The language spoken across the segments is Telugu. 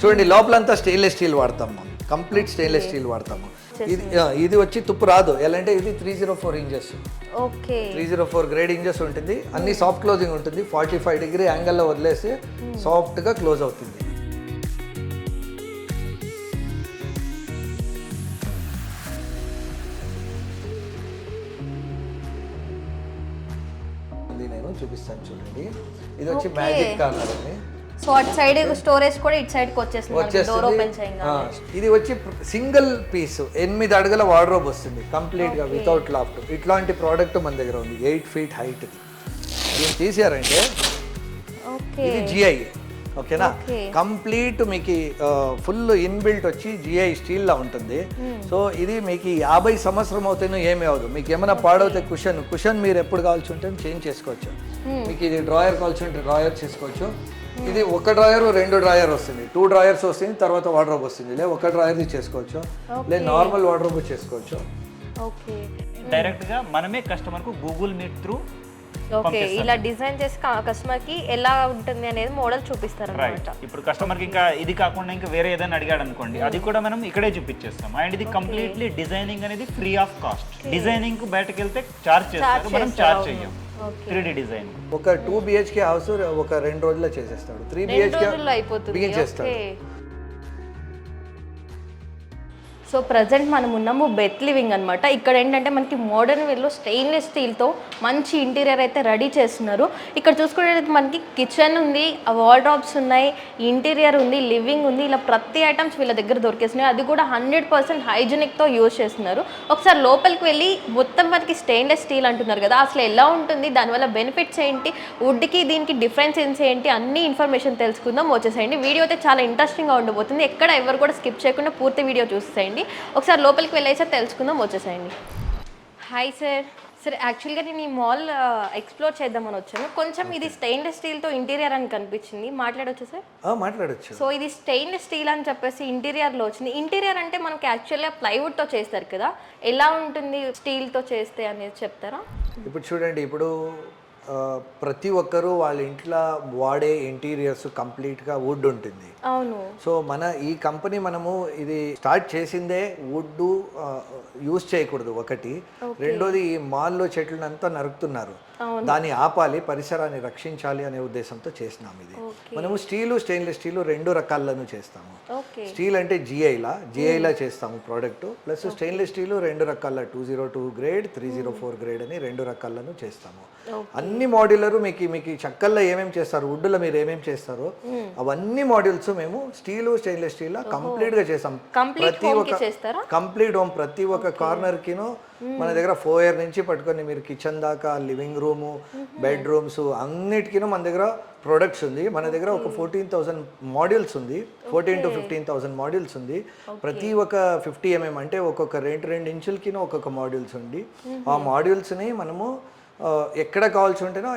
చూడండి లోపలంతా స్టెయిన్లెస్ స్టీల్ వాడతాము, కంప్లీట్ స్టెయిన్లెస్ స్టీల్ వాడతాము. ఇది వచ్చి తుప్పు రాదు. ఎలా అంటే ఇది 304 ఇంచెస్, ఓకే 304 గ్రేడ్ ఇంచెస్ ఉంటుంది. అన్ని సాఫ్ట్ క్లోజింగ్ ఉంటుంది. 45 డిగ్రీ యాంగిల్లో వదిలేసి సాఫ్ట్గా క్లోజ్ అవుతుంది. నేను చూపిస్తాను చూడండి. ఇది వచ్చి మ్యాజిక్ కార్నర్ అండి. సో అటు సైడ్ స్టోరేజ్ కూడా ఇటు సైడ్ కి వచ్చేస్తుంది. డోర్ ఓపెన్ చేయగానే ఇది వచ్చి సింగిల్ పీస్ 8 అడుగుల వార్డ్రోబ్ వస్తుంది కంప్లీట్ గా వితౌట్ లాఫ్ట్. ఇట్లాంటి ప్రోడక్ట్ మన దగ్గర ఉంది. 8 ఫీట్ హైట్. దీన్ని తీసారంటే ఇది జిఐ, ఓకేనా. కంప్లీట్ మీకు ఫుల్ ఇన్బిల్ట్ వచ్చి జిఐ స్టీల్ లా ఉంటుంది. సో ఇది మీకు 50 సంవత్సరం అవుతానో ఏమీ అవ్వదు. మీకు ఏమైనా పాడవుతే కుషన్ మీరు ఎప్పుడు కావాల్సి ఉంటే చేంజ్ చేసుకోవచ్చు. మీకు ఇది డ్రాయర్ కావాల్సి ఉంటే డ్రాయర్ చేసుకోవచ్చు. ఇది ఒక డ్రాయర్ 2 డ్రాయర్ వస్తుంది, 2 డ్రాయర్స్ వస్తుంది, తర్వాత వార్డ్రోబ్ వస్తుంది. లేదా ఒక డ్రాయర్ చేసుకోవచ్చు, లేదా నార్మల్ వార్డ్రోబ్ చేసుకోవచ్చు. ఓకే డైరెక్ట్ గా మనమే కస్టమర్ కు గూగుల్ మీట్ త్రూ ఓకే ఇలా డిజైన్ చేసి కస్టమర్ కి ఎలా ఉంటుంది అనేది మోడల్ చూపిస్తారు అన్నమాట. ఇప్పుడు కస్టమర్ కి ఇంకా ఇది కాకుండా ఇంకా వేరే ఏదైనా అడిగాడు అనుకోండి, అది కూడా మనం ఇక్కడే చూపించేస్తాం. అండ్ ఇది కంప్లీట్లీ డిజైనింగ్ అనేది ఫ్రీ ఆఫ్ కాస్ట్. డిజైనింగ్ కు బయటకు వెళ్తే చార్జ్ చేస్తారు, మనం చార్జ్ చెయ్యం. 3D డిజైన్ ఒక 2 BHK హౌస్ ఒక 2 రోజుల్లో చేసేస్తాడు. 3 BHK బిగించేస్తాడు. సో ప్రజెంట్ మనం ఉన్నాము బెత్ లివింగ్ అనమాట. ఇక్కడ ఏంటంటే మనకి మోడర్న్ వేలో స్టెయిన్లెస్ స్టీల్తో మంచి ఇంటీరియర్ అయితే రెడీ చేస్తున్నారు. ఇక్కడ చూసుకునేది మనకి కిచెన్ ఉంది, వార్డ్రోబ్స్ ఉన్నాయి, ఇంటీరియర్ ఉంది, లివింగ్ ఉంది. ఇలా ప్రతి ఐటమ్స్ వీళ్ళ దగ్గర దొరికేస్తున్నాయి. అది కూడా 100% హైజీనిక్తో యూజ్ చేస్తున్నారు. ఒకసారి లోపలికి వెళ్ళి మొత్తం మనకి స్టెయిన్లెస్ స్టీల్ అంటున్నారు కదా, అసలు ఎలా ఉంటుంది, దానివల్ల బెనిఫిట్స్ ఏంటి, వుడ్కి దీనికి డిఫరెన్స్ ఏంటి, అన్ని ఇన్ఫర్మేషన్ తెలుసుకుందాం. వచ్చేసేయండి. వీడియో అయితే చాలా ఇంట్రెస్టింగ్గా ఉండబోతుంది. ఎక్కడ ఎవరు కూడా స్కిప్ చేయకుండా పూర్తి వీడియో చూసేయండి. ఒకసారి లోపలికి వెళ్ళేసి తెలుసుకుందాం. వచ్చేసేయండి. Hi sir. సార్ యాక్చువల్గా నేను ఈ మాల్ ఎక్స్ప్లోర్ చేద్దామని వచ్చాను. కొంచెం ఇది స్టెయిన్లెస్ స్టీల్తో ఇంటీరియర్ అని కనిపించింది. మాట్లాడవచ్చు సార్? మాట్లాడచ్చు. సో ఇది స్టెయిన్లెస్ స్టీల్ అని చెప్పేసి ఇంటీరియర్లో వచ్చింది. ఇంటీరియర్ అంటే మనకి యాక్చువల్గా ప్లైవుడ్తో చేస్తారు కదా, ఎలా ఉంటుంది స్టీల్తో చేస్తే అనేది చెప్తారా? ఇప్పుడు చూడండి, ఇప్పుడు ప్రతి ఒక్కరూ వాళ్ళ ఇంట్లో వాడే ఇంటీరియర్స్ కంప్లీట్గా వుడ్ ఉంటుంది. అవును. సో ఈ కంపెనీ మనము ఇది స్టార్ట్ చేసిందే వుడ్ యూజ్ చేయకూడదు ఒకటి. రెండోది ఈ మాల్లో చెట్లనంతా నరుకుతున్నారు, దాన్ని ఆపాలి, పరిసరాన్ని రక్షించాలి అనే ఉద్దేశంతో చేసినాం ఇది. మనము స్టెయిన్లెస్ స్టీల్ 2 రకాలను చేస్తాము. స్టీల్ అంటే జిఐలా చేస్తాము ప్రోడక్ట్. ప్లస్ స్టెయిన్లెస్ స్టీల్ 2 రకాల 202 గ్రేడ్ 304 గ్రేడ్ అని 2 రకాలను చేస్తాము. అన్ని మోడ్యులర్ మీకు చక్కల్లో ఏమేమి చేస్తారు, వుడ్లో మీరు ఏమేమి చేస్తారో అవన్నీ మోడ్యూల్స్ మేము స్టెయిన్లెస్ స్టీల్ కంప్లీట్ గా చేస్తాం. ప్రతి ఒక్క కంప్లీట్ హోమ్ ప్రతి ఒక్క కార్నర్ కిను మన దగ్గర 4 నుంచి పట్టుకొని మీరు కిచెన్ దాకా, లివింగ్ రూము, బెడ్రూమ్స్ అన్నిటికీ మన దగ్గర ప్రొడక్ట్స్ ఉంది. మన దగ్గర ఒక 14,000 మాడ్యూల్స్ ఉంది. 14,000 to 15,000 మాడ్యూల్స్ ఉంది. ప్రతి ఒక్క 50 mm అంటే ఒక్కొక్క 2 ఇంచులకి ఒక్కొక్క మాడ్యూల్స్ ఉంది. ఆ మాడ్యూల్స్ని మనము ఎక్కడ కావాల్సి ఉంటేనో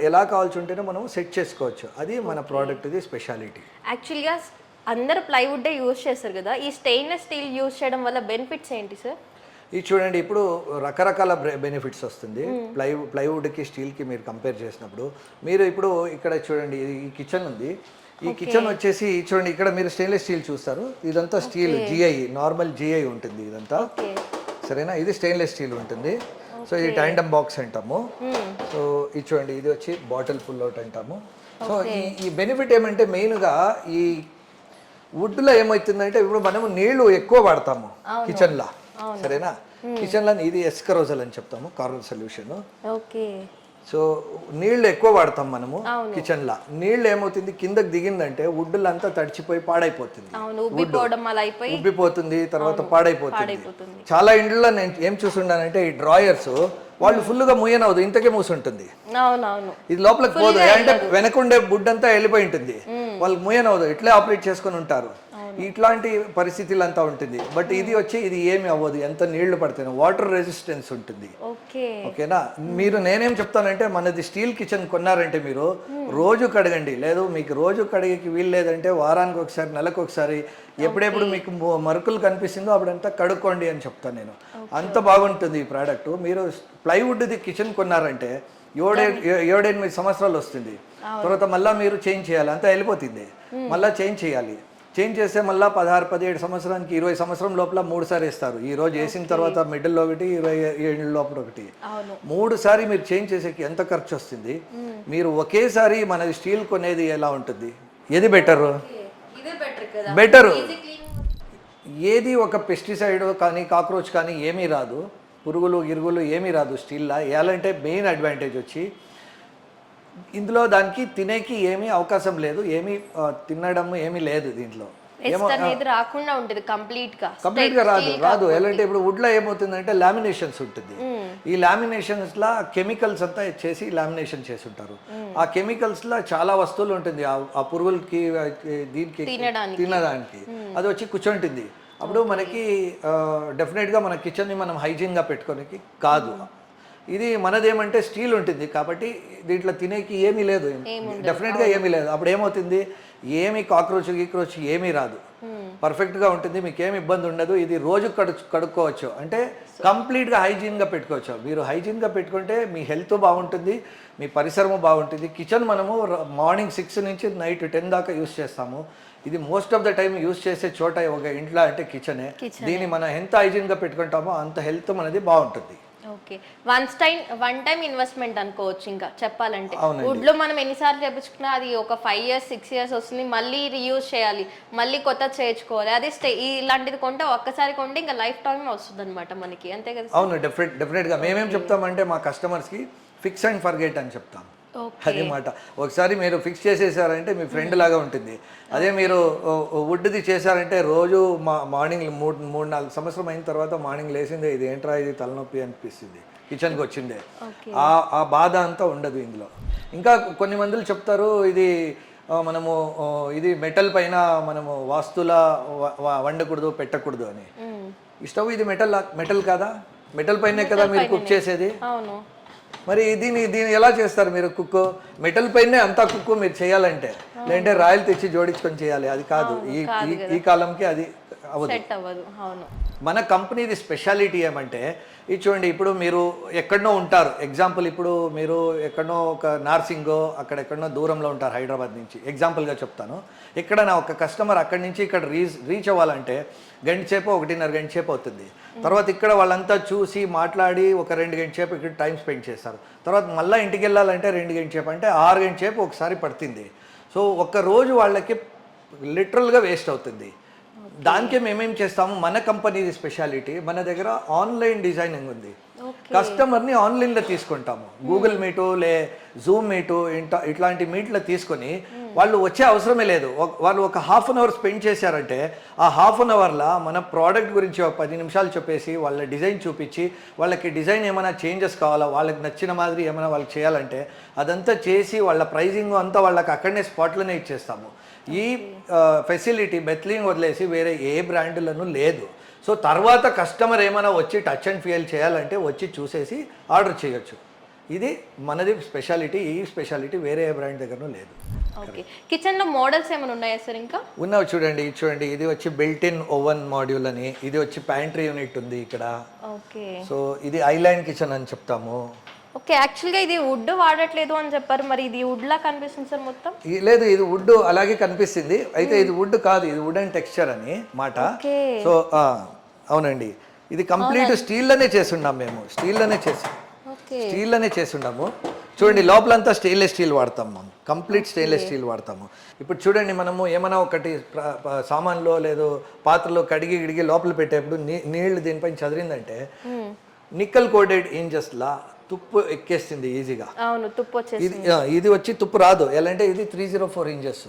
ఎలా కావాల్సి ఉంటేనో మనం సెట్ చేసుకోవచ్చు. అది మన ప్రోడక్ట్ ఇది స్పెషాలిటీ. యాక్చువల్గా అందరు ప్లైవుడ్ యూజ్ చేస్తారు కదా, ఈ స్టెయిన్లెస్ స్టీల్ యూజ్ చేయడం వల్ల బెనిఫిట్స్ ఏంటి సార్? ఇది చూడండి, ఇప్పుడు రకరకాల బెనిఫిట్స్ వస్తుంది. ప్లైవుడ్కి స్టీల్కి మీరు కంపేర్ చేసినప్పుడు. మీరు ఇప్పుడు ఇక్కడ చూడండి, ఈ కిచెన్ ఉంది. ఈ కిచెన్ వచ్చేసి చూడండి, ఇక్కడ మీరు స్టెయిన్లెస్ స్టీల్ చూస్తారు. ఇదంతా స్టీల్ జిఐ, నార్మల్ జిఐ ఉంటుంది ఇదంతా, సరేనా. ఇది స్టెయిన్లెస్ స్టీల్ ఉంటుంది. సో ఇది ట్యాండమ్ బాక్స్ అంటాము. సో ఇది చూడండి, ఇది వచ్చి బాటిల్ పుల్ అవుట్ అంటాము. సో ఈ బెనిఫిట్ ఏమంటే మెయిన్గా ఈ వుడ్లో ఏమవుతుందంటే ఇప్పుడు మనము నీళ్లు ఎక్కువ వాడతాము కిచెన్లో, సరేనా. కిచెన్లో ఇది ఎస్కరోజల్ అని చెప్తాము, కార్బన్ సొల్యూషన్. ఓకే. సో నీళ్లు ఎక్కువ వాడతాం మనము కిచెన్లో. నీళ్లు ఏమవుతుంది, కిందకి దిగిందంటే వుడ్లు అంతా తడిచిపోయి పాడైపోతుంది, ఉబ్బిపోతుంది, తర్వాత పాడైపోతుంది. చాలా ఇండ్లలో నేను ఏం చూసుండానంటే ఈ డ్రాయర్స్ వాళ్ళు ఫుల్గా మూయనవదు, ఇంతకే మూసుంటుంది. ఇది లోపలికి పోదు అంటే వెనకుండే వుడ్ అంతా వెళ్ళిపోయి ఉంటుంది, వాళ్ళు మూయనవదు, ఇట్లే ఆపరేట్ చేసుకొని ఉంటారు. ఇట్లాంటి పరిస్థితులు అంతా ఉంటుంది. బట్ ఇది ఏమి అవ్వదు, ఎంత నీళ్లు పడితేనే వాటర్ రెసిస్టెన్స్ ఉంటుంది. ఓకేనా. నేనేం చెప్తానంటే మనది స్టీల్ కిచెన్ కొన్నారంటే మీరు రోజు కడగండి. లేదు మీకు రోజు కడిగేకి వీలు లేదంటే వారానికి ఒకసారి, నెలకు ఒకసారి, ఎప్పుడెప్పుడు మీకు మరకలు కనిపిస్తుందో అప్పుడంతా కడుక్కోండి అని చెప్తాను నేను. అంత బాగుంటుంది ఈ ప్రోడక్ట్. మీరు ప్లైవుడ్ది కిచెన్ కొన్నారంటే 7-8 సంవత్సరాలు వస్తుంది. తర్వాత మళ్ళీ మీరు చేంజ్ చేయాలి, అంతా వెళ్ళిపోతుంది, మళ్ళీ చేంజ్ చేయాలి. చేంజ్ చేస్తే మళ్ళీ 16-17 సంవత్సరానికి 20 సంవత్సరం లోపల 3 సారి వేస్తారు. ఈ రోజు వేసిన తర్వాత మిడిల్లో ఒకటి 27 లోపల ఒకటి, 3 సారి మీరు చేంజ్ చేసేకి ఎంత ఖర్చు వస్తుంది? మీరు ఒకేసారి మనది స్టీల్ కొనేది ఎలా ఉంటుంది? ఏది బెటర్? బెటర్. ఏది ఒక పెస్టిసైడ్ కానీ కాక్రోచ్ కానీ ఏమీ రాదు, పురుగులు గిరుగులు ఏమీ రాదు స్టీల్లో. ఎలాంటే మెయిన్ అడ్వాంటేజ్ వచ్చి ఇందులో దానికి తినేకి ఏమీ అవకాశం లేదు, ఏమీ తినడం ఏమీ లేదు దీంట్లో. రాకుండా ఉంటుంది కంప్లీట్ గా రాదు. ఎలాంటి ఇప్పుడు వుడ్లో ఏమవుతుందంటే లామినేషన్స్ ఉంటుంది. ఈ లామినేషన్స్ లా కెమికల్స్ అంతా చేసి లామినేషన్ చేసి ఉంటారు. ఆ కెమికల్స్ లా చాలా వస్తువులు ఉంటుంది ఆ పురుగులకి దీనికి తినడానికి. అది వచ్చి కూర్చుంటుంది. అప్పుడు మనకి డెఫినెట్గా మన కిచెన్ని మనం హైజీన్గా పెట్టుకోనికి కాదు. ఇది మనదేమంటే స్టీల్ ఉంటుంది కాబట్టి దీంట్లో తినేకి ఏమీ లేదు, డెఫినెట్గా ఏమీ లేదు. అప్పుడు ఏమవుతుంది, ఏమి గీక్రోచ్ ఏమీ రాదు, పర్ఫెక్ట్గా ఉంటుంది, మీకు ఏమి ఇబ్బంది ఉండదు. ఇది రోజు కడుక్కోవచ్చు, అంటే కంప్లీట్గా హైజీన్గా పెట్టుకోవచ్చు. మీరు హైజీన్గా పెట్టుకుంటే మీ హెల్త్ బాగుంటుంది, మీ పరిసరము బాగుంటుంది. కిచెన్ మనము మార్నింగ్ 6 నుంచి నైట్ 10 దాకా యూస్ చేస్తాము. ఇది most of the time use చేసే చోట ఒక ఇంట్లో అంటే కిచెనే. దీన్ని మనం ఎంత హైజీన్గా పెట్టుకుంటామో అంత హెల్త్ మనది బాగుంటుంది. ఓకే, వన్ టైం ఇన్వెస్ట్మెంట్ అనుకోవచ్చు. ఇంకా చెప్పాలంటే వుడ్ లో మనం ఎన్నిసార్లు చేపించుకున్నా అది ఒక 5 years 6 years వస్తుంది, మళ్ళీ రీయూజ్ చేయాలి, మళ్ళీ కొత్త చేయించుకోవాలి. అదే ఇలాంటిది కొంటే ఒక్కసారి కొంటే ఇంకా లైఫ్ టైం వస్తుంది అనమాట మనకి, అంతే కదా? అవును, డెఫినెట్గా మేమేం చెప్తామంటే మా కస్టమర్స్కి ఫిక్స్ అండ్ ఫర్గెట్ అని చెప్తాం. అది మాట. ఒకసారి మీరు ఫిక్స్ చేసేసారంటే మీ ఫ్రెండ్ లాగా ఉంటుంది. అదే మీరు వుడ్ది చేశారంటే రోజు మార్నింగ్ 3-4 సంవత్సరం అయిన తర్వాత మార్నింగ్ లేసిందే ఇది ఏంట్రా ఇది తలనొప్పి అనిపిస్తుంది, కిచెన్కి వచ్చిందే. ఆ బాధ అంతా ఉండదు ఇందులో. ఇంకా కొన్ని మందులు చెప్తారు ఇది మనము ఇది మెటల్ పైన మనము వాస్తులా వండకూడదు పెట్టకూడదు అని. ఈ స్టవ్ ఇది మెటల్ కాదా? మెటల్ పైనే కదా మీరు కుక్ చేసేది. మరి దీన్ని ఎలా చేస్తారు మీరు కుక్? మెటల్ పైనే అంతా కుక్ మీరు చేయాలంటే, లేదంటే రాయల్ తెచ్చి జోడించుకొని చేయాలి, అది కాదు. ఈ కాలంకి అది అవ్వదు. మన కంపెనీది స్పెషాలిటీ ఏమంటే ఇది చూడండి, ఇప్పుడు మీరు ఎక్కడనో ఉంటారు, ఎగ్జాంపుల్ ఇప్పుడు మీరు ఎక్కడనో ఒక నార్సింగో అక్కడెక్కడనో దూరంలో ఉంటారు హైదరాబాద్ నుంచి, ఎగ్జాంపుల్గా చెప్తాను. ఇక్కడ నా ఒక కస్టమర్ అక్కడి నుంచి ఇక్కడ రీచ్ అవ్వాలంటే 1.5 గంట 1.5 గంట అవుతుంది. తర్వాత ఇక్కడ వాళ్ళంతా చూసి మాట్లాడి ఒక 2 గంటల ఇక్కడ టైం స్పెండ్ చేస్తారు. తర్వాత మళ్ళీ ఇంటికి వెళ్ళాలంటే 2 గంటల అంటే 6 గంటల ఒకసారి పడుతుంది. సో ఒక్క రోజు వాళ్ళకి లిటరల్గా వేస్ట్ అవుతుంది. దానికే మేమేం చేస్తాము, మన కంపెనీది స్పెషాలిటీ, మన దగ్గర ఆన్లైన్ డిజైనింగ్ ఉంది. కస్టమర్ని ఆన్లైన్లో తీసుకుంటాము, గూగుల్ మీటు జూమ్ మీటు ఇట్లాంటి మీట్లో తీసుకొని వాళ్ళు వచ్చే అవసరమే లేదు. వాళ్ళు ఒక 1/2 hour స్పెండ్ చేశారంటే ఆ 1/2 hourలో మన ప్రోడక్ట్ గురించి ఒక 10 నిమిషాలు చెప్పేసి వాళ్ళ డిజైన్ చూపించి, వాళ్ళకి డిజైన్ ఏమైనా చేంజెస్ కావాలా, వాళ్ళకి నచ్చిన మాదిరి ఏమైనా వాళ్ళకి చేయాలంటే అదంతా చేసి వాళ్ళ ప్రైజింగ్ అంతా వాళ్ళకి అక్కడనే స్పాట్లోనే ఇచ్చేస్తాము. ఈ ఫెసిలిటీ బెత్లింగ్ వదిలేసి వేరే ఏ బ్రాండ్లను లేదు. సో తర్వాత కస్టమర్ ఏమైనా వచ్చి టచ్ అండ్ ఫీల్ చేయాలంటే వచ్చి చూసేసి ఆర్డర్ చేయొచ్చు. ఇది మనది స్పెషాలిటీ. ఈ స్పెషాలిటీ వేరే ఏ బ్రాండ్ దగ్గర లేదు. ఓకే, కిచెన్లో మోడల్స్ ఏమైనా ఉన్నాయా సార్? ఇంకా ఉన్నావు చూడండి, ఇది వచ్చి బిల్ట్ ఇన్ ఓవెన్ మాడ్యూల్ అని, ఇది వచ్చి ప్యాంట్రీ యూనిట్ ఉంది ఇక్కడ. ఓకే, సో ఇది ఐలాండ్ కిచెన్ అని చెప్తాము. ఓకే, యాక్చువల్గా ఇది వుడ్ వాడట్లేదు అని చెప్పారు, మరి ఇది వుడ్ లా కనిపిస్తుంది సార్ మొత్తం? లేదు, ఇది వుడ్ అలాగే కనిపిస్తుంది, అయితే ఇది వుడ్ కాదు, ఇది వుడ్ అండ్ టెక్స్చర్ అని మాట. సో అవునండి, ఇది కంప్లీట్ స్టీల్లోనే చేస్తున్నాం మేము, స్టీల్లోనే చేస్తున్నాము. చూడండి లోపలంతా స్టెయిన్లెస్ స్టీల్ వాడతాం మనం, కంప్లీట్ స్టెయిన్లెస్ స్టీల్ వాడతాము. ఇప్పుడు చూడంండి, మనము ఏమైనా ఒకటి సామాన్లో లేదు పాత్రలో కడిగి లోపల పెట్టేప్పుడు నీళ్లు దీనిపైన చదిరిందంటే నిక్కల్ కోటెడ్ ఇంజెస్లా తుప్పు ఎక్కేస్తుంది ఈజీగా. అవును, తుప్పు వచ్చేసి ఇది వచ్చి తుప్పు రాదు. ఎలా అంటే ఇది 304 ఇంచెస్,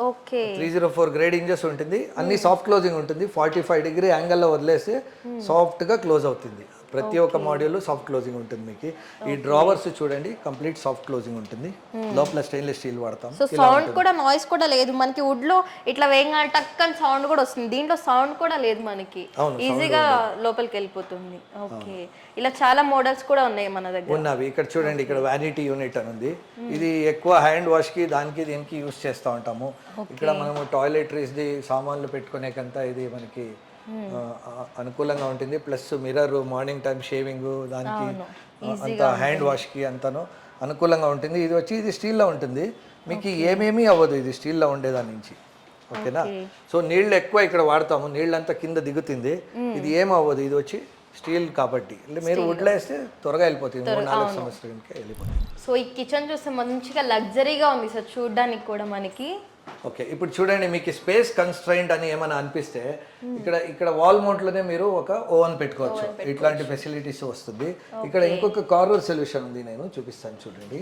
ఓకే 304 గ్రేడ్ ఇంచెస్ ఉంటుంది. అన్ని సాఫ్ట్ క్లోజింగ్ ఉంటుంది. 45 degree యాంగిల్లో వదిలేస్తే సాఫ్ట్గా క్లోజ్ అవుతుంది. ప్రతి ఒక్క మాడ్యూల్ సాఫ్ట్ క్లోజింగ్ ఉంటుంది. మీకు ఈ డ్రావర్స్ చూడండి, కంప్లీట్ సాఫ్ట్ క్లోజింగ్ ఉంటుంది. లోపల స్టెయిన్లెస్ స్టీల్ వాడతాం. సో సౌండ్ కూడా, నాయిస్ కూడా లేదు మనకి. వుడ్ లో ఇట్లా వేగంగా టక్కని సౌండ్ కూడా వస్తుంది, దీంట్లో సౌండ్ కూడా లేదు మనకి, ఈజీగా లోపలికి వెళ్ళిపోతుంది. ఓకే, ఇలా చాలా మోడల్స్ కూడా ఉన్నాయి మన దగ్గర. ఉన్నవి ఇక్కడ చూడండి, ఇక్కడ వ్యానిటీ యూనిట్ అని ఉంది. ఇది ఎక్కువ హ్యాండ్ వాష్ కి దీనికి యూస్ చేస్తూ ఉంటాము. ఇక్కడ మనము టాయిలెటరీస్ది సామాన్లు పెట్టుకునేకంతా ఇది మనకి అనుకూలంగా ఉంటుంది. Plus mirror, morning time shaving దానికి అంత హ్యాండ్ వాష్కి అంతను అనుకూలంగా ఉంటుంది. ఇది వచ్చి ఇది స్టీల్లో ఉంటుంది, మీకు ఏమేమీ అవ్వదు ఇది స్టీల్లో ఉండేదాని నుంచి. ఓకేనా. సో నీళ్ళు ఎక్కువ ఇక్కడ వాడతాము, నీళ్ళంతా కింద దిగుతుంది. ఇది ఏమవ్వదు, ఇది వచ్చి స్టీల్ కాబట్టి. మీరు వుడ్లో వేస్తే త్వరగా వెళ్ళిపోతుంది, 3-4 సంవత్సరాలకి వెళ్ళిపోతుంది. సో ఈ కిచెన్ చూస్తే మంచిగా లగ్జరీగా ఉంది సార్ చూడడానికి కూడా మనకి. ఓకే, ఇప్పుడు చూడండి, మీకు స్పేస్ కన్స్ట్రైంట్ అని ఏమైనా అనిపిస్తే ఇక్కడ వాల్ మౌంట్లోనే మీరు ఒక ఓవెన్ పెట్టుకోవచ్చు. ఇట్లాంటి ఫెసిలిటీస్ వస్తుంది. ఇక్కడ ఇంకొక కార్నర్ సొల్యూషన్ ఉంది, నేను చూపిస్తాను చూడండి.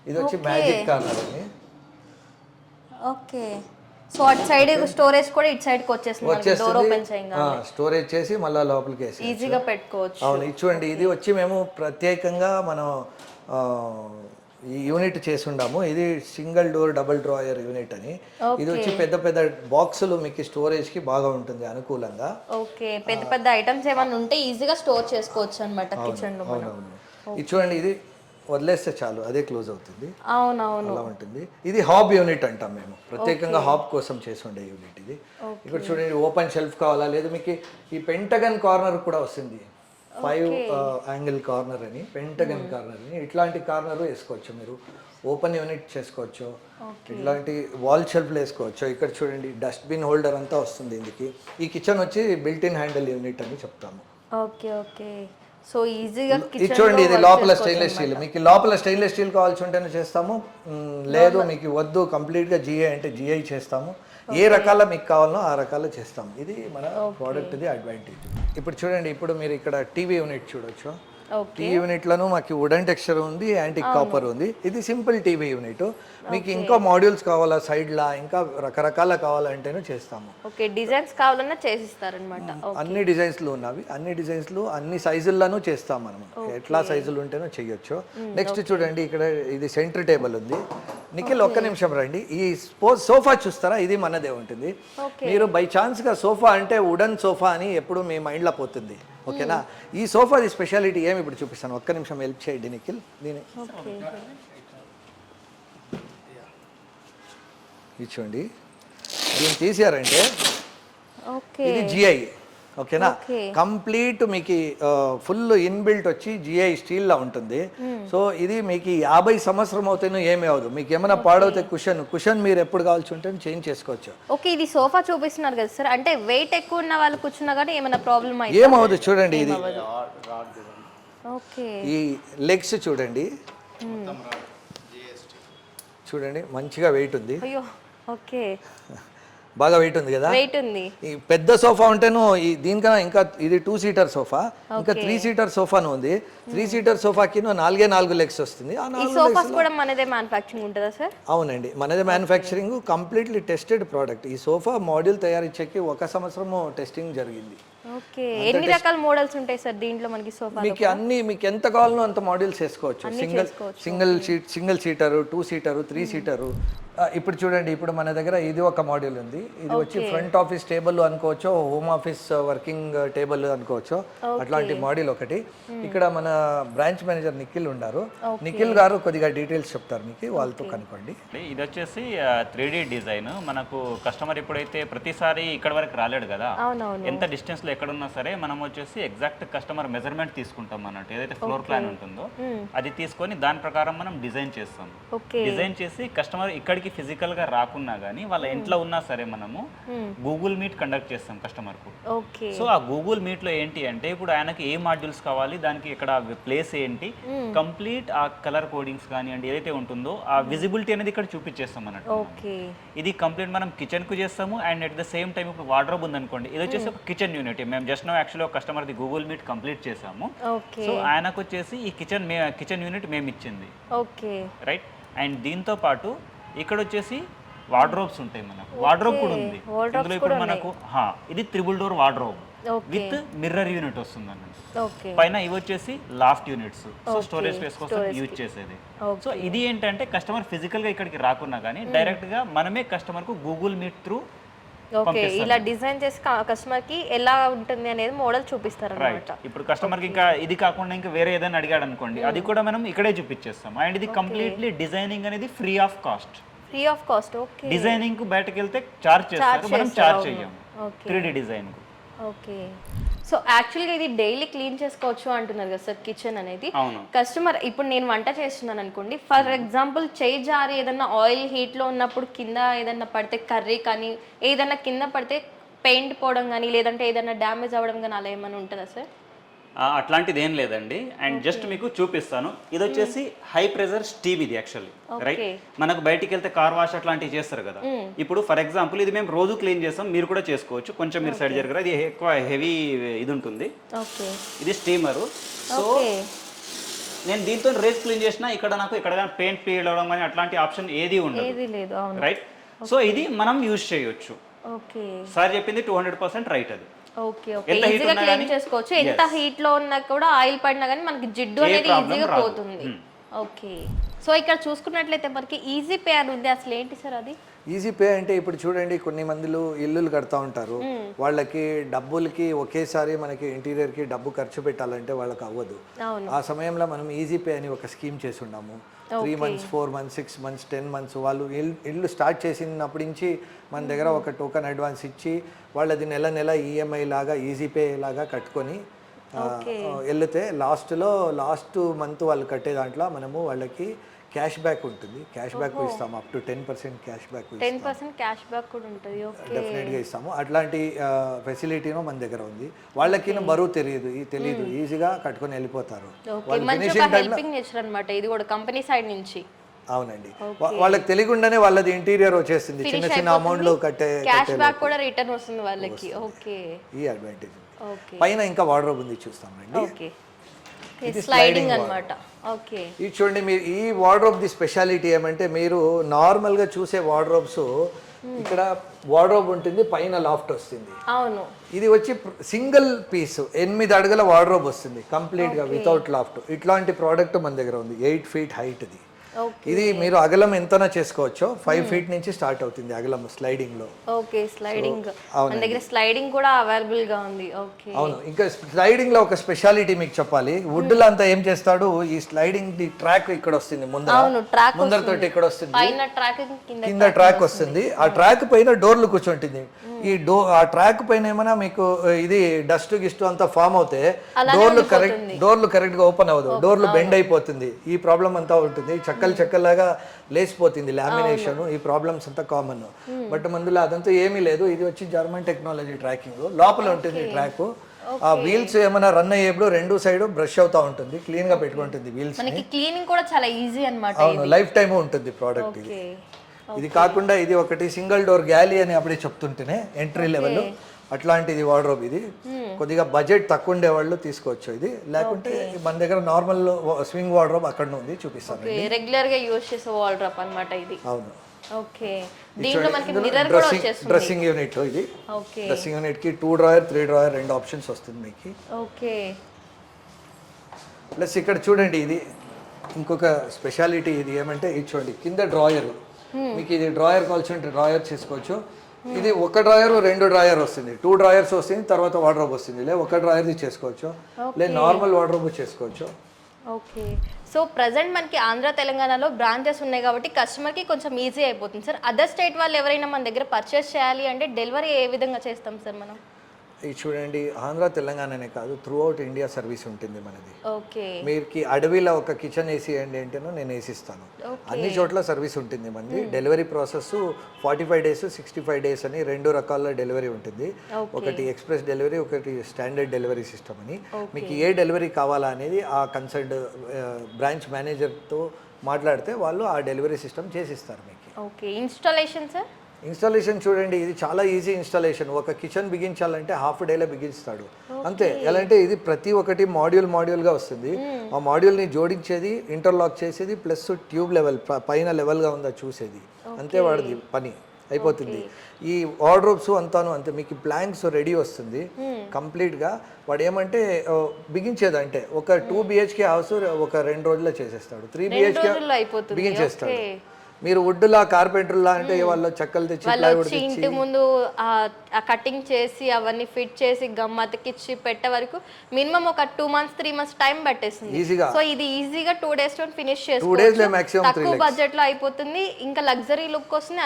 ఇది వచ్చి మ్యాజిక్ కార్నర్ అని. ఓకే, సో అటు సైడ్ స్టోరేజ్ కూడా ఇటు సైడ్ కి వచ్చేస్తుంది, డోర్ ఓపెన్ చేయగా స్టోరేజ్ చేసి మళ్ళీ లోపలికి వేసి ఈజీగా పెట్టుకోవచ్చు. అవును, ఇది చూడండి, ఇది వచ్చి మేము ప్రత్యేకంగా మనం ఈ యూనిట్ చేసి ఉండాము. ఇది single door double drawer unit అని. ఇది వచ్చి పెద్ద పెద్ద బాక్సులు మీకు స్టోరేజ్ కి బాగా ఉంటుంది అనుకూలంగా. ఓకే, పెద్ద పెద్ద ఐటమ్స్ ఏమైనా ఉంటే ఈజీగా స్టోర్ చేసుకోవచ్చు అన్నమాట కిచెన్ లో. అవునవును, ఇది చూడండి, ఇది వదిలేస్తే చాలు అదే క్లోజ్ అవుతుంది. అవునవును, అలా ఉంటుంది. ఇది హాబ్ యూనిట్ అంటాం మేము, ప్రత్యేకంగా హాబ్ కోసం చేసి ఉండే యూనిట్ ఇది. ఇక్కడ చూడండి, ఓపెన్ షెల్ఫ్ కావాలా, లేదు మీకు ఈ పెంటగన్ కార్నర్ కూడా వస్తుంది, 5 యాంగిల్ కార్నర్ అని, పెంటగన్ కార్నర్ అని. ఇట్లాంటి కార్నర్ వేసుకోవచ్చు మీరు, ఓపెన్ యూనిట్ చేసుకోవచ్చు. ఇట్లాంటి వాల్ షెల్ఫ్లు వేసుకోవచ్చు. ఇక్కడ చూడండి, డస్ట్బిన్ హోల్డర్ అంతా వస్తుంది ఇందుకి. ఈ కిచెన్ వచ్చి బిల్ట్ ఇన్ హ్యాండిల్ యూనిట్ అని చెప్తాము. ఓకే ఓకే, సో ఈజీగా ఇది చూడండి, ఇది లోపల స్టెయిన్లెస్ స్టీల్. మీకు లోపల స్టెయిన్లెస్ స్టీల్ కావాల్సి ఉంటేనే చేస్తాము, లేదు మీకు వద్దు కంప్లీట్గా జిఐ అంటే జిఐ చేస్తాము. ఏ రకాల మీకు కావాలనో ఆ రకాలు చేస్తాము. ఇది మన ప్రోడక్ట్ది అడ్వాంటేజ్. ఇప్పుడు చూడండి, ఇప్పుడు మీరు ఇక్కడ టీవీ యూనిట్ చూడొచ్చు. టీవీ యూనిట్లను మాకు వుడెన్ టెక్స్చర్ ఉంది, యాంటిక్ కాపర్ ఉంది. ఇది సింపుల్ టీవీ యూనిట్. మీకు ఇంకా మాడ్యూల్స్ కావాలా సైడ్లా, ఇంకా రకరకాల కావాలంటేనే చేస్తాము. ఓకే, డిజైన్స్ కావాలన్నా చేసిస్తారనమాట. అన్ని డిజైన్స్లు ఉన్నవి, అన్ని డిజైన్స్లు అన్ని సైజుల్లోనూ చేస్తాం మనం. ఎట్లా సైజులు ఉంటేనో చేయొచ్చు. నెక్స్ట్ చూడండి, ఇక్కడ ఇది సెంటర్ టేబుల్ ఉంది. నిఖిల్ ఒక్క నిమిషం రండి. ఈ సోఫా చూస్తారా, ఇది మనదే ఉంటుంది. మీరు బై ఛాన్స్గా సోఫా అంటే వుడెన్ సోఫా అని ఎప్పుడు మీ మైండ్లో పోతుంది, ఓకేనా. ఈ సోఫాది స్పెషాలిటీ ఏమి ఇప్పుడు చూపిస్తాను, ఒక్క నిమిషం హెల్ప్ చేయండి నిఖిల్. దీని ఇది చూడండి, దీన్ని తీసారంటే ఇది జిఐ, ఓకేనా. కంప్లీట్ మీకు ఫుల్ ఇన్బిల్ట్ వచ్చి జిఐ స్టీల్లో ఉంటుంది. సో ఇది మీకు 50 సంవత్సరం అవుతానో ఏమీ అవ్వదు. మీకు ఏమైనా పాడవుతే కుషన్ మీరు ఎప్పుడు కావాల్సి ఉంటే చేంజ్ చేసుకోవచ్చు. ఓకే, ఇది సోఫా చూపిస్తున్నారు కదా సార్, అంటే వెయిట్ ఎక్కువ ఉన్న వాళ్ళు కూర్చున్నా కానీ ఏమైనా ప్రాబ్లం అయితే ఏమవుదు. చూడండి, ఇది ఓకే, ఈ లెగ్స్ చూడండి, చూడండి మంచిగా వెయిట్ ఉంది. అయ్యో, ఓకే, బాగా వెయిట్ ఉంది కదా. వెయిట్ ఉంది. ఈ పెద్ద సోఫా ఉంటేను దీనికన్నా ఇంకా ఇది 2 సీటర్ సోఫా, ఇంకా 3 సీటర్ సోఫాను ఉంది. 3 సీటర్ సోఫాకి 4 లెగ్స్ వస్తుంది. ఈ సోఫాస్ కూడా మనదే మ్యానుఫ్యాక్చరింగ్ ఉంటుందా సార్? అవునండి, మనదే మ్యానుఫ్యాక్చరింగ్, కంప్లీట్లీ టెస్టెడ్ ప్రోడక్ట్. ఈ సోఫా మాడ్యూల్ తయారీకి 1 సంవత్సరము టెస్టింగ్ జరిగింది. ఓకే, ఎన్ని రకాల మోడల్స్ ఉంటాయి సార్ దీంట్లో మనకి సోఫా? మీకు ఎంత కావాలనో అంత మోడల్స్ వేసుకోవచ్చు. సింగిల్ సీటరు, 2 సీటరు, 3 సీటరు. ఇప్పుడు చూడండి, ఇప్పుడు మన దగ్గర ఇది ఒక మోడల్ ఉంది. ఇది వచ్చి ఫ్రంట్ ఆఫీస్ టేబుల్ అనుకోవచ్చు, హోమ్ ఆఫీస్ వర్కింగ్ టేబుల్ అనుకోవచ్చు. అట్లాంటి మోడల్ ఒకటి. ఇక్కడ మన బ్రాంచ్ మేనేజర్ నిఖిల్ ఉన్నారు. నిఖిల్ గారు కొద్దిగా డీటెయిల్స్ చెప్తారు మీకు, వాళ్ళతో కనుక్కోండి. ఇది వచ్చేసి 3D డిజైన్. మనకు కస్టమర్ ఎప్పుడైతే ప్రతిసారి ఇక్కడ వరకు రాలేడు కదా, ఎంత డిస్టెన్స్ లో ఎక్కడ ఉన్నా సరే మనం వచ్చేసి ఎగ్జాక్ట్ కస్టమర్ మెజర్మెంట్ తీసుకుంటాం అన్నట్టు. ఏదైతే ఫ్లోర్ ప్లాన్ ఉంటుందో అది తీసుకొని దాని ప్రకారం మనం డిజైన్ చేస్తాం. డిజైన్ చేసి కస్టమర్ ఇక్కడికి ఫిజికల్ గా రాకున్నా గానీ వాళ్ళ ఇంట్లో ఉన్నా సరే మనము గూగుల్ మీట్ కండక్ట్ చేస్తాం కస్టమర్ కు. సో ఆ గూగుల్ మీట్ లో ఏంటి అంటే ఇప్పుడు ఆయనకి ఏ మాడ్యూల్స్ కావాలి, దానికి ఇక్కడ ప్లేస్ ఏంటి, కంప్లీట్ ఆ కలర్ కోడింగ్స్ కానివ్వండి ఏదైతే ఉంటుందో ఆ విజిబిలిటీ అనేది ఇక్కడ చూపించేస్తాం అన్నట్టు. ఇది కంప్లీట్ మనం కిచెన్ కు చేస్తాము. And at the same time ఇప్పుడు వార్డ్రోబ్ ఉందనుకోండి, ఇది వచ్చేసి ఒక కిచెన్ యూనిట్. మేము just no actually customer the Google Meet complete చేసాము. సో ఆయనకు వచ్చేసి ఈ కిచెన్ యూనిట్ మేము ఇచ్చింది, రైట్. అండ్ దీంతో పాటు ఇక్కడ వచ్చేసి వార్డ్రోబ్స్ ఉంటాయి మనకు. వార్డ్రోబ్ కూడా ఉంది ఇందులో. ఇప్పుడు మనకు ఇది 3 door wardrobe with mirror unit వస్తుంది అన్నట్టు. పైన ఇవి వచ్చేసి laughed units, so storage space కోసం యూజ్ చేసేది. సో ఇది ఏంటంటే కస్టమర్ ఫిజికల్ గా ఇక్కడికి రాకున్నా కానీ డైరెక్ట్ గా మనమే కస్టమర్ కు గూగుల్ మీట్ త్రూ ఇలా డిజైన్ చేసి కస్టమర్ కి ఎలా ఉంటుంది అనేది మోడల్ చూపిస్తారు అన్నమాట. ఇప్పుడు కస్టమర్ కి ఇంకా ఇది కాకుండా ఇంకా వేరే ఏదైనా అడిగాడు అనుకోండి, అది కూడా మనం ఇక్కడే చూపించేస్తాం. అండ్ ఇది కంప్లీట్లీ డిజైనింగ్ అనేది free of cost. Okay, designing కు బయటకు వెళ్తే చార్జ్ చేస్తారు, మనం చార్జ్ చెయ్యం 3D డిజైన్ కు. ఓకే, సో యాక్చువల్గా ఇది డైలీ క్లీన్ చేసుకోవచ్చు అంటున్నారు కదా సార్ కిచెన్ అనేది. అవును. కస్టమర్ ఇప్పుడు నేను వంట చేస్తున్నాను అనుకోండి, ఫర్ ఎగ్జాంపుల్ చేయి జారి ఏదన్నా ఆయిల్ హీట్లో ఉన్నప్పుడు కింద ఏదన్నా పడితే కర్రీ కానీ ఏదన్నా కింద పడితే పెయింట్ పోవడం కానీ లేదంటే ఏదన్నా డ్యామేజ్ అవ్వడం కానీ అలా ఏమైనా ఉంటుందా సార్? అట్లాంటిది ఏం లేదండి. అండ్ జస్ట్ మీకు చూపిస్తాను. ఇది వచ్చేసి హై ప్రెజర్ స్టీమ్ ఇది యాక్చువల్లీ, రైట్? మనకు బయటికి వెళ్తే కార్ వాష్ అట్లాంటివి చేస్తారు కదా. ఇప్పుడు ఫర్ ఎగ్జాంపుల్ ఇది మేము రోజు క్లీన్ చేస్తాం, మీరు కూడా చేసుకోవచ్చు. కొంచెం మీరు సైడ్ జరగరా, ఇది ఎక్కువ హెవీ ఇది ఉంటుంది. ఇది స్టీమరు. సో నేను దీంతో రేస్ క్లీన్ చేసినా ఇక్కడ నాకు ఇక్కడ పెయింట్ పీయడం కానీ అట్లాంటి ఆప్షన్ ఏది ఉండదు, రైట్? సో ఇది మనం యూజ్ చేయొచ్చు. సార్ చెప్పింది 200% రైట్. అది ఈజీగా క్లీన్ చేసుకోవచ్చు. ఎంత హీట్ లో ఉన్నా కూడా ఆయిల్ పడినా కానీ మనకి జిడ్డు అనేది ఈజీగా పోతుంది. ఓకే. సో ఇక్కడ చూసుకున్నట్లయితే మనకి ఈజీ పే అని ఉంది, అసలు ఏంటి సార్ అది? ఈజీ పే అంటే ఇప్పుడు చూడండి, కొన్ని మందిలు ఇల్లులు కడతా ఉంటారు, వాళ్ళకి డబ్బులకి ఒకేసారి మనకి ఇంటీరియర్కి డబ్బు ఖర్చు పెట్టాలంటే వాళ్ళకి అవ్వదు. ఆ సమయంలో మనం ఈజీ పే అని ఒక స్కీమ్ చేసి ఉన్నాము. 3 months, 4 months, 6 months, 10 months వాళ్ళు ఇల్లు స్టార్ట్ చేసినప్పటి నుంచి మన దగ్గర ఒక టోకన్ అడ్వాన్స్ ఇచ్చి వాళ్ళది నెల నెల ఈఎంఐ లాగా ఈజీ పే లాగా కట్టుకొని వెళ్తే లాస్ట్ మంత్ వాళ్ళు కట్టే దాంట్లో మనము వాళ్ళకి క్యాష్ బ్యాక్ ఉంటుంది. క్యాష్ బ్యాక్ ఇస్తాము, up to 10% cash back 10% cash back కూడా ఉంటుంది. డెఫినెట్గా ఇస్తాము. అట్లాంటి ఫెసిలిటీనో మన దగ్గర ఉంది. వాళ్ళకి బరువు తెలియదు, ఈజీగా కట్టుకొని వెళ్ళిపోతారు. ఇది కూడా కంపెనీ సైడ్ నుంచి. అవునండి, వాళ్ళకి తెలియకుండానే వాళ్ళది ఇంటీరియర్ వచ్చేసింది, చిన్న చిన్న అమౌంట్లు కట్టే క్యాష్ బ్యాక్ కూడా రిటర్న్ వస్తుంది వాళ్ళకి. ఓకే, ఈ అడ్వాంటేజ్. పైన ఇంకా వార్డ్రోబ్ ఉంది, చూస్తామండి. ఓకే, స్లైడింగ్ అన్నమాట. ఓకే, ఇది చూడండి మీరు. ఈ వార్డ్రోబ్ ది స్పెషాలిటీ ఏమంటే, మీరు నార్మల్గా చూసే వార్డ్రోబ్స్ ఇక్కడ వార్డ్రోబ్ ఉంటుంది, పైన లాఫ్ట్ వస్తుంది. అవును, ఇది వచ్చి సింగిల్ పీస్ 8 అడుగుల వార్డ్రోబ్ వస్తుంది కంప్లీట్గా వితౌట్ లాఫ్ట్. ఇట్లాంటి ప్రోడక్ట్ మన దగ్గర ఉంది. 8 feet హైట్ ఇది. ఇది మీరు అగలం ఎంతనా చేసుకోవచ్చు. 5 feet నుంచి స్టార్ట్ అవుతుంది అగలం స్లైడింగ్ లో. ఓకే, స్లైడింగ్ మన దగ్గర స్లైడింగ్ కూడా అవైలబుల్ గా ఉంది. ఓకే, అవును. ఇంకా స్లైడింగ్ లో ఒక స్పెషాలిటీ మీకు చెప్పాలి. వుడ్ లో అంతా ఏం చేస్తాడు, ఈ స్లైడింగ్ ది ట్రాక్ ఇక్కడ వస్తుంది, ముందర తోటి ఇక్కడ వస్తుంది, కింద ట్రాక్ వస్తుంది. ఆ ట్రాక్ పైన డోర్లు కూర్చుంటుంది. ఆ ట్రాక్ పైన ఏమైనా మీకు ఇది డస్ట్ గిస్ట్ అంతా ఫామ్ అవుతే డోర్లు కరెక్ట్ గా ఓపెన్ అవ్వదు, డోర్లు బెండ్ అయిపోతుంది. ఈ ప్రాబ్లం అంతా ఉంటుంది. చెక్కలాగా లేచిపోతుంది లామినేషన్. ఈ ప్రాబ్లమ్స్ అంతా కామన్. బట్ మందులో అదంతా ఏమీ లేదు. ఇది వచ్చి జర్మన్ టెక్నాలజీ ట్రాకింగ్. లోపల ఉంటుంది ట్రాక్. ఆ వీల్స్ ఏమైనా రన్ అయ్యేప్పుడు 2 సైడ్ బ్రష్ అవుతా ఉంటుంది, క్లీన్ గా పెట్టుకుంటుంది వీల్స్. క్లీనింగ్ కూడా చాలా ఈజీ అన్నమాట. అవును, లైఫ్ టైమ్ ఉంటుంది ప్రోడక్ట్ ఇది. ఇది కాకుండా ఇది ఒకటి సింగిల్ డోర్ గ్యాలీ అని అప్పుడే చెప్తుంటేనే ఎంట్రీ లెవెల్ అట్లాంటిది వార్డ్రోబ్. ఇది కొద్దిగా బడ్జెట్ తక్కువ ఉండే వాళ్ళు తీసుకోవచ్చు. ఇది లేకుంటే మన దగ్గర నార్మల్ స్వింగ్ వార్డ్రోబ్ అక్కడ ఉంది, చూపిస్తాను. రెగ్యులర్ గా యూస్ చేసే వార్డ్రోబ్ అన్నమాట ఇది. అవును. ఓకే, దీంట్లో మనకి మిర్రర్ కూడా వచ్చేస్తుంది. డ్రెస్సింగ్ యూనిట్ ఇది. ఓకే, డ్రెస్సింగ్ యూనిట్ కి 2 drawer 3 drawer 2 ఆప్షన్స్ వస్తుంది మీకు. ఓకే, ప్లస్ ఇక్కడ చూడండి, ఇది ఇంకొక స్పెషాలిటీ. ఇది ఏమంటే ఇది చూడండి, కింద డ్రాయర్. మీకు ఇది డ్రాయర్ కావాల్సి ఉంటే డ్రాయర్ చేసుకోవచ్చు. ఇది ఒక డ్రాయర్ 2 drawer వస్తుంది, 2 drawers వస్తుంది, తర్వాత వార్డ్రోబ్ వస్తుంది. లే ఒక డ్రాయర్ది చేసుకోవచ్చు, లే నార్మల్ వార్డ్రోబ్ చేసుకోవచ్చు. ఓకే, సో ప్రజెంట్ మనకి ఆంధ్ర తెలంగాణలో బ్రాంచెస్ ఉన్నాయి కాబట్టి కస్టమర్కి కొంచెం ఈజీ అయిపోతుంది సార్. అదర్ స్టేట్ వాళ్ళు ఎవరైనా మన దగ్గర పర్చేస్ చేయాలి అంటే డెలివరీ ఏ విధంగా చేస్తాం సార్ మనం? ఇది చూడండి, ఆంధ్ర తెలంగాణనే కాదు, త్రూ అవుట్ ఇండియా సర్వీస్ ఉంటుంది మనది. ఓకే, మీకు అడవిలో ఒక కిచెన్ ఏసీ అంటేనో నేను వేసిస్తాను. అన్ని చోట్ల సర్వీస్ ఉంటుంది మనది. డెలివరీ ప్రాసెస్ 45 days 65 days అని 2 రకాల డెలివరీ ఉంటుంది. ఒకటి ఎక్స్ప్రెస్ డెలివరీ, ఒకటి స్టాండర్డ్ డెలివరీ సిస్టమ్ అని. మీకు ఏ డెలివరీ కావాలా అనేది ఆ కన్సర్న్డ్ బ్రాంచ్ మేనేజర్తో మాట్లాడితే వాళ్ళు ఆ డెలివరీ సిస్టమ్ చేసిస్తారు మీకు. Okay, installation sir? ఇన్స్టాలేషన్ చూడండి, ఇది చాలా ఈజీ ఇన్స్టాలేషన్. ఒక కిచెన్ బిగించాలంటే హాఫ్ డేలో బిగిస్తాడు అంతే. ఎలా అంటే ఇది ప్రతి ఒక్కటి మాడ్యూల్గా వస్తుంది. ఆ మాడ్యూల్ని జోడించేది, ఇంటర్లాక్ చేసేది, ప్లస్ ట్యూబ్ లెవెల్ పైన లెవెల్గా ఉందా చూసేది, అంతే వాడిది పని అయిపోతుంది. ఈ వార్డ్రోబ్స్ అంతాను అంతే. మీకు ప్లాంక్స్ రెడీ వస్తుంది కంప్లీట్గా. వాడు ఏమంటే బిగించేదంటే ఒక 2 BHK హౌస్ ఒక 2 రోజుల్లో చేసేస్తాడు, 3 BHK బిగించేస్తాడు. మీరు వుడ్లా కార్పెంటర్లా అంటే వాళ్ళు చెక్కలు తెచ్చి వాళ్ళు ప్లైవుడ్ వచ్చి ఇంటి ముందు ఆ కటింగ్ చేసి అవన్నీ ఫిట్ చేసి గమ్ అతికిచ్చి పెట్టే వరకు మినిమం ఒక 2 months 3 months టైం పట్టేస్తుంది. ఈజీగా సో ఇది ఈజీగా 2 days లో ఫినిష్ 2 days లో చేసుకోవచ్చు. maximum 3 తక్కువ బడ్జెట్ లో అయిపోతుంది, ఇంకా లగ్జరీ లుక్ వస్తుంది.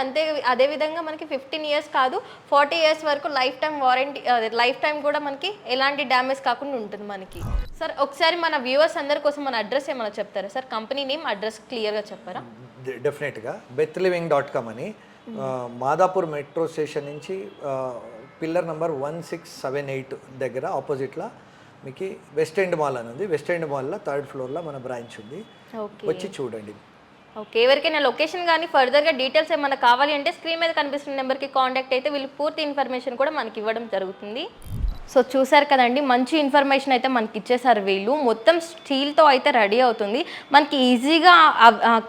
అదే విధంగా మనకి 15 years కాదు 40 years వరకు life time warranty, life time కూడా మనకి ఎలాంటి డ్యామేజ్ కాకుండా ఉంటుంది మనకి. సార్ ఒకసారి మన వ్యూవర్స్ అందరి కోసం మన అడ్రస్ ఏమైనా చెప్తారా సార్? కంపెనీ నేమ్ అడ్రస్ క్లియర్గా చెప్పారా? డెఫినెట్గా bethliving.com అని మాదాపూర్ మెట్రో స్టేషన్ నుంచి పిల్లర్ నెంబర్ 1678 దగ్గర ఆపోజిట్లో మీకు వెస్ట్ ఎండ్ మాల్ అని ఉంది. వెస్ట్ ఎండ్ మాల్లో 3rd floorలో మన బ్రాంచ్ ఉంది, వచ్చి చూడండి. ఓకే, ఎవరికైనా లొకేషన్ కానీ ఫర్దర్గా డీటెయిల్స్ ఏమైనా కావాలి అంటే స్క్రీన్ మీద కనిపిస్తున్న నెంబర్కి కాంటాక్ట్ అయితే వీళ్ళు పూర్తి ఇన్ఫర్మేషన్ కూడా మనకి ఇవ్వడం జరుగుతుంది. సో చూసారు కదండి, మంచి ఇన్ఫర్మేషన్ అయితే మనకి ఇచ్చేసారు వీళ్ళు. మొత్తం స్టీల్తో అయితే రెడీ అవుతుంది. మనకి ఈజీగా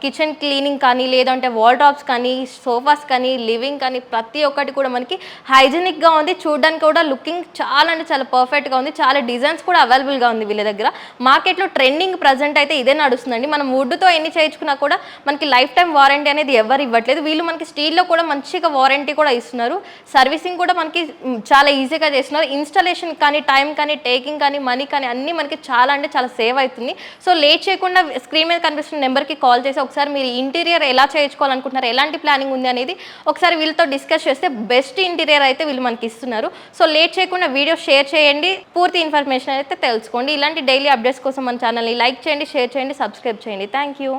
కిచెన్ క్లీనింగ్ కానీ, లేదంటే వాల్ టాప్స్ కానీ, సోఫాస్ కానీ, లివింగ్ కానీ ప్రతి ఒక్కటి కూడా మనకి హైజీనిక్గా ఉంది. చూడడానికి కూడా లుకింగ్ చాలా అంటే చాలా పర్ఫెక్ట్గా ఉంది. చాలా డిజైన్స్ కూడా అవైలబుల్గా ఉంది వీళ్ళ దగ్గర. మార్కెట్లో ట్రెండింగ్ ప్రజెంట్ అయితే ఇదే నడుస్తుందండి. మనం వుడ్తో ఎన్ని చేయించుకున్నా కూడా మనకి లైఫ్ టైం వారంటీ అనేది ఎవరు ఇవ్వట్లేదు. వీళ్ళు మనకి స్టీల్లో కూడా మంచిగా వారంటీ కూడా ఇస్తున్నారు. సర్వీసింగ్ కూడా మనకి చాలా ఈజీగా చేస్తున్నారు. ఇన్స్టాలేషన్ కానీ, టైం కానీ, టేకింగ్ కానీ, మనీ కానీ అన్నీ మనకి చాలా అంటే చాలా సేవ్ అవుతుంది. సో లేట్ చేయకుండా స్క్రీన్ మీద కనిపిస్తున్న నెంబర్కి కాల్ చేసి ఒకసారి మీరు ఇంటీరియర్ ఎలా చేయించుకోవాలనుకుంటున్నారు, ఎలాంటి ప్లానింగ్ ఉంది అనేది ఒకసారి వీళ్ళతో డిస్కస్ చేస్తే బెస్ట్ ఇంటీరియర్ అయితే వీళ్ళు మనకి ఇస్తున్నారు. సో లేట్ చేయకుండా వీడియో షేర్ చేయండి, పూర్తి ఇన్ఫర్మేషన్ అయితే తెలుసుకోండి. ఇలాంటి డైలీ అప్డేట్స్ కోసం మన ఛానల్ని లైక్ చేయండి, షేర్ చేయండి, సబ్స్క్రైబ్ చేయండి. Thank you.